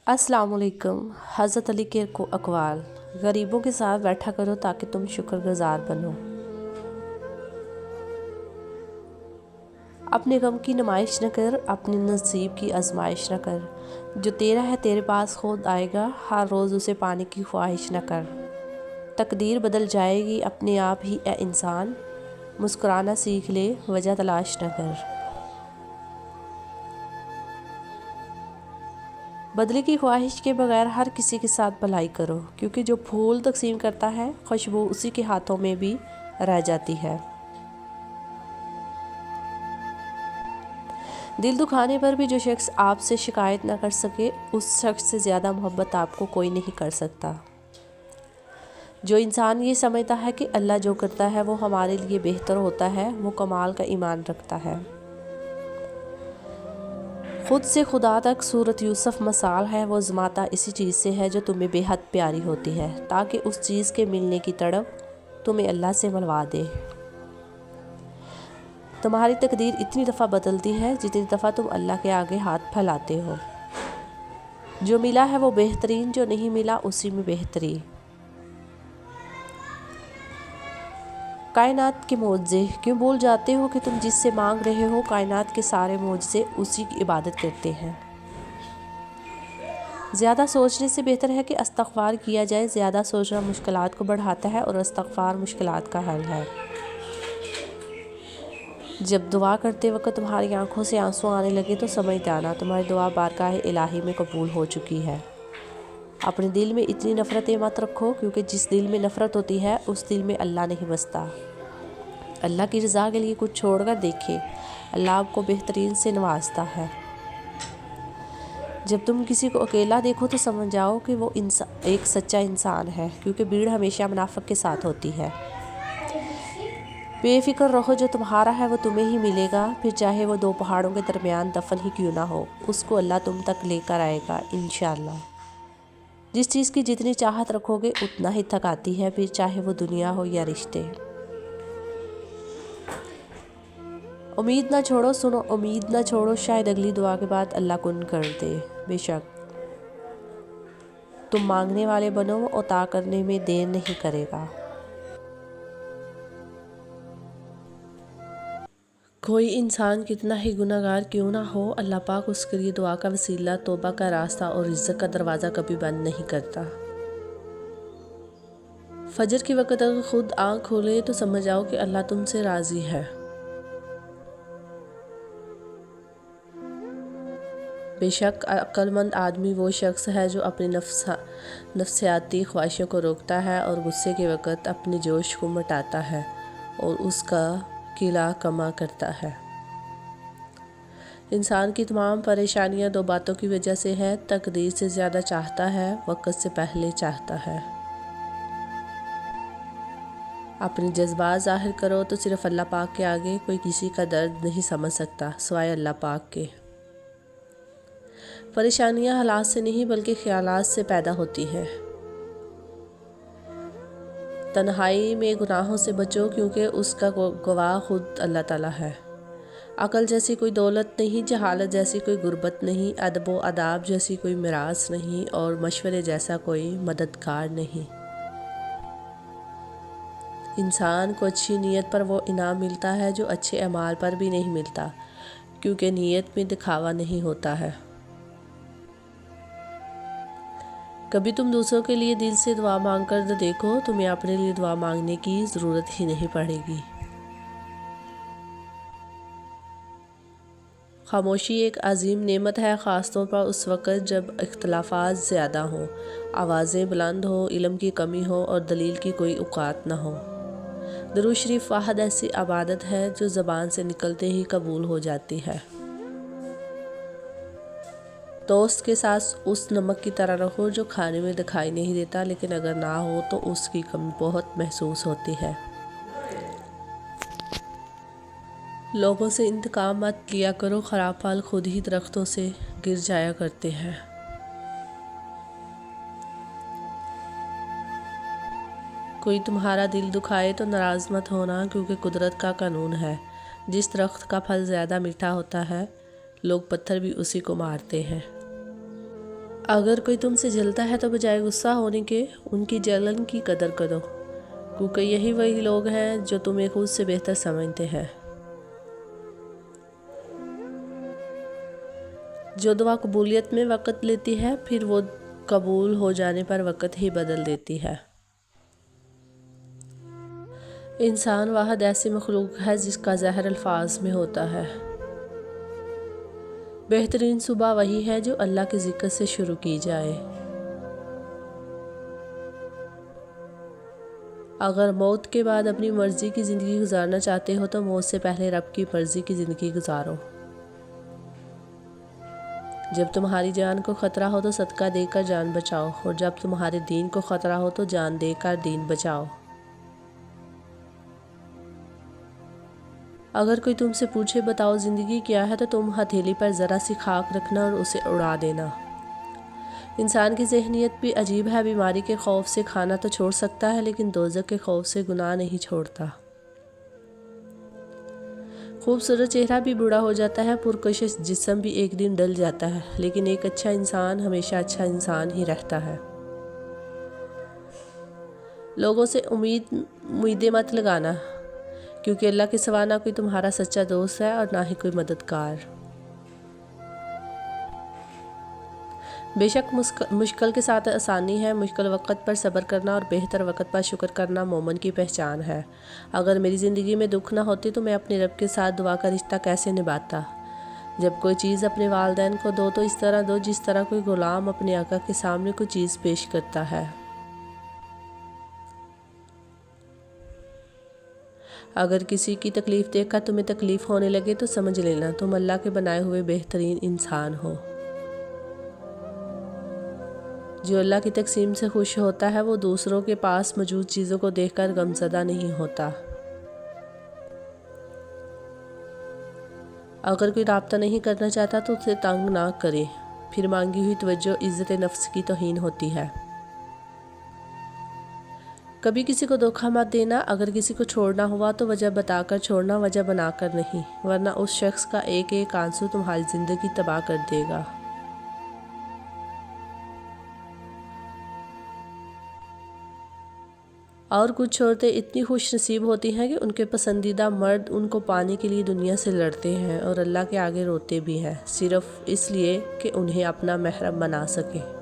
अस्सलाम वालेकुम। हज़रत अली के अक़वाल, गरीबों के साथ बैठा करो ताकि तुम शुक्रगुज़ार बनो। अपने गम की नुमाइश न कर, अपने नसीब की आजमाइश न कर। जो तेरा है तेरे पास खुद आएगा, हर रोज़ उसे पाने की ख्वाहिश न कर। तकदीर बदल जाएगी अपने आप ही ए इंसान, मुस्कुराना सीख ले, वजह तलाश न कर। बदले की ख्वाहिश के बगैर हर किसी के साथ भलाई करो, क्योंकि जो फूल तकसीम करता है खुशबू उसी के हाथों में भी रह जाती है। दिल दुखाने पर भी जो शख्स आपसे शिकायत ना कर सके, उस शख्स से ज़्यादा मोहब्बत आपको कोई नहीं कर सकता। जो इंसान ये समझता है कि अल्लाह जो करता है वो हमारे लिए बेहतर होता है, वो कमाल का ईमान रखता है। खुद से खुदा तक सूरत यूसुफ मसाल है, वो ज़माता इसी चीज़ से है जो तुम्हें बेहद प्यारी होती है, ताकि उस चीज़ के मिलने की तड़प तुम्हें अल्लाह से मिलवा दे। तुम्हारी तकदीर इतनी दफ़ा बदलती है जितनी दफ़ा तुम अल्लाह के आगे हाथ फैलाते हो। जो मिला है वो बेहतरीन, जो नहीं मिला उसी में बेहतरी। कायनात के मोज़े, क्यों भूल जाते हो कि तुम जिससे मांग रहे हो कायनात के सारे मोज़े उसी की इबादत करते हैं। ज़्यादा सोचने से बेहतर है कि इस्तग़फ़ार किया जाए। ज़्यादा सोचना मुश्किलात को बढ़ाता है और इस्तग़फ़ार मुश्किलात का हल है। जब दुआ करते वक्त तुम्हारी आंखों से आंसू आने लगे तो समझ जाना तुम्हारी दुआ बारगाह इलाही में कबूल हो चुकी है। अपने दिल में इतनी नफ़रतें मत रखो, क्योंकि जिस दिल में नफ़रत होती है उस दिल में अल्लाह नहीं बसता। अल्लाह की रज़ा के लिए कुछ छोड़कर देखे, अल्लाह आपको बेहतरीन से नवाजता है। जब तुम किसी को अकेला देखो तो समझ जाओ कि वो एक सच्चा इंसान है, क्योंकि भीड़ हमेशा मुनाफिक के साथ होती है। बेफिक्र रहो, जो तुम्हारा है वो तुम्हें ही मिलेगा, फिर चाहे वो दो पहाड़ों के दरमियान दफन ही क्यों ना हो, उसको अल्लाह तुम तक लेकर आएगा इंशाअल्लाह। जिस चीज़ की जितनी चाहत रखोगे उतना ही थक आती है, फिर चाहे वो दुनिया हो या रिश्ते। उम्मीद ना छोड़ो, सुनो, उम्मीद ना छोड़ो, शायद अगली दुआ के बाद अल्लाह कुन कर दे। बेशक तुम मांगने वाले बनो, वो अता करने में देर नहीं करेगा। कोई इंसान कितना ही गुनहगार क्यों ना हो, अल्लाह पाक उसके लिए दुआ का वसीला, तौबा का रास्ता और इज़्ज़त का दरवाज़ा कभी बंद नहीं करता। फजर के वक़्त अगर खुद आँख खोले तो समझ जाओ कि अल्लाह तुमसे राज़ी है। बेशक अक्लमंद आदमी वो शख्स है जो अपनी नफ्सियाती ख्वाहिशों को रोकता है और गुस्से के वक़्त अपने जोश को मिटाता है और उसका किला कमा करता है। इंसान की तमाम परेशानियां दो बातों की वजह से है, तकदीर से ज़्यादा चाहता है, वक़्त से पहले चाहता है। अपने जज्बात ज़ाहिर करो तो सिर्फ़ अल्लाह पाक के आगे कोई किसी का दर्द नहीं समझ सकता सिवाय अल्लाह पाक के। परेशानियां हालात से नहीं बल्कि ख्यालात से पैदा होती हैं। तन्हाई में गुनाहों से बचो, क्योंकि उसका गवाह खुद अल्लाह ताला है। अकल जैसी कोई दौलत नहीं, जहालत जैसी कोई गुर्बत नहीं, अदब व आदाब जैसी कोई मिरास नहीं और मशवरे जैसा कोई मददगार नहीं। इंसान को अच्छी नीयत पर वो इनाम मिलता है जो अच्छे अमाल पर भी नहीं मिलता, क्योंकि नीयत में दिखावा नहीं होता है। कभी तुम दूसरों के लिए दिल से दुआ मांग कर देखो, तुम्हें अपने लिए दुआ मांगने की ज़रूरत ही नहीं पड़ेगी। खामोशी एक अजीम नेमत है, ख़ास तौर पर उस वक़्त जब इख्तलाफात ज़्यादा हों, आवाज़ें बुलंद हो, इल्म की कमी हो और दलील की कोई औकात न हो। दुरूद शरीफ वाहिद ऐसी इबादत है जो ज़बान से निकलते ही कबूल हो जाती है। दोस्त के साथ उस नमक की तरह रहो जो खाने में दिखाई नहीं देता, लेकिन अगर ना हो तो उसकी कमी बहुत महसूस होती है। लोगों से इंतकाम मत लिया करो, ख़राब फल खुद ही दरख्तों से गिर जाया करते हैं। कोई तुम्हारा दिल दुखाए तो नाराज़ मत होना, क्योंकि कुदरत का कानून है, जिस दरख्त का फल ज़्यादा मीठा होता है लोग पत्थर भी उसी को मारते हैं। اگر کوئی تم سے جلتا ہے تو بجائے غصہ ہونے کے ان کی جلن کی قدر کرو، کیونکہ یہی وہی لوگ ہیں جو تمہیں خود سے بہتر سمجھتے ہیں۔ جو دعا قبولیت میں وقت لیتی ہے پھر وہ قبول ہو جانے پر وقت ہی بدل دیتی ہے۔ انسان واحد ایسی مخلوق ہے جس کا زہر الفاظ میں ہوتا ہے۔ بہترین صبح وہی ہے جو اللہ کے ذکر سے شروع کی جائے۔ اگر موت کے بعد اپنی مرضی کی زندگی گزارنا چاہتے ہو تو موت سے پہلے رب کی مرضی کی زندگی گزارو۔ جب تمہاری جان کو خطرہ ہو تو صدقہ دے کر جان بچاؤ، اور جب تمہارے دین کو خطرہ ہو تو جان دے کر دین بچاؤ۔ اگر کوئی تم سے پوچھے بتاؤ زندگی کیا ہے تو تم ہتھیلی پر ذرا سی خاک رکھنا اور اسے اڑا دینا۔ انسان کی ذہنیت بھی عجیب ہے، بیماری کے خوف سے کھانا تو چھوڑ سکتا ہے لیکن دوزخ کے خوف سے گناہ نہیں چھوڑتا۔ خوبصورت چہرہ بھی بوڑھا ہو جاتا ہے، پرکشش جسم بھی ایک دن ڈل جاتا ہے، لیکن ایک اچھا انسان ہمیشہ اچھا انسان ہی رہتا ہے۔ لوگوں سے امیدیں مت لگانا، کیونکہ اللہ کے سوا نہ کوئی تمہارا سچا دوست ہے اور نہ ہی کوئی مددگار۔ بے شک مشکل کے ساتھ آسانی ہے، مشکل وقت پر صبر کرنا اور بہتر وقت پر شکر کرنا مومن کی پہچان ہے۔ اگر میری زندگی میں دکھ نہ ہوتی تو میں اپنے رب کے ساتھ دعا کا رشتہ کیسے نبھاتا؟ جب کوئی چیز اپنے والدین کو دو تو اس طرح دو جس طرح کوئی غلام اپنے آقا کے سامنے کوئی چیز پیش کرتا ہے۔ اگر کسی کی تکلیف دیکھ کر تمہیں تکلیف ہونے لگے تو سمجھ لینا تم اللہ کے بنائے ہوئے بہترین انسان ہو۔ جو اللہ کی تقسیم سے خوش ہوتا ہے وہ دوسروں کے پاس موجود چیزوں کو دیکھ کر غمزدہ نہیں ہوتا۔ اگر کوئی رابطہ نہیں کرنا چاہتا تو اسے تنگ نہ کرے، پھر مانگی ہوئی توجہ عزت نفس کی توہین ہوتی ہے۔ کبھی کسی کو دھوکہ مت دینا، اگر کسی کو چھوڑنا ہوا تو وجہ بتا کر چھوڑنا، وجہ بنا کر نہیں، ورنہ اس شخص کا ایک ایک آنسو تمہاری زندگی تباہ کر دے گا۔ اور کچھ عورتیں اتنی خوش نصیب ہوتی ہیں کہ ان کے پسندیدہ مرد ان کو پانے کے لیے دنیا سے لڑتے ہیں اور اللہ کے آگے روتے بھی ہیں، صرف اس لیے کہ انہیں اپنا محرم بنا سکے۔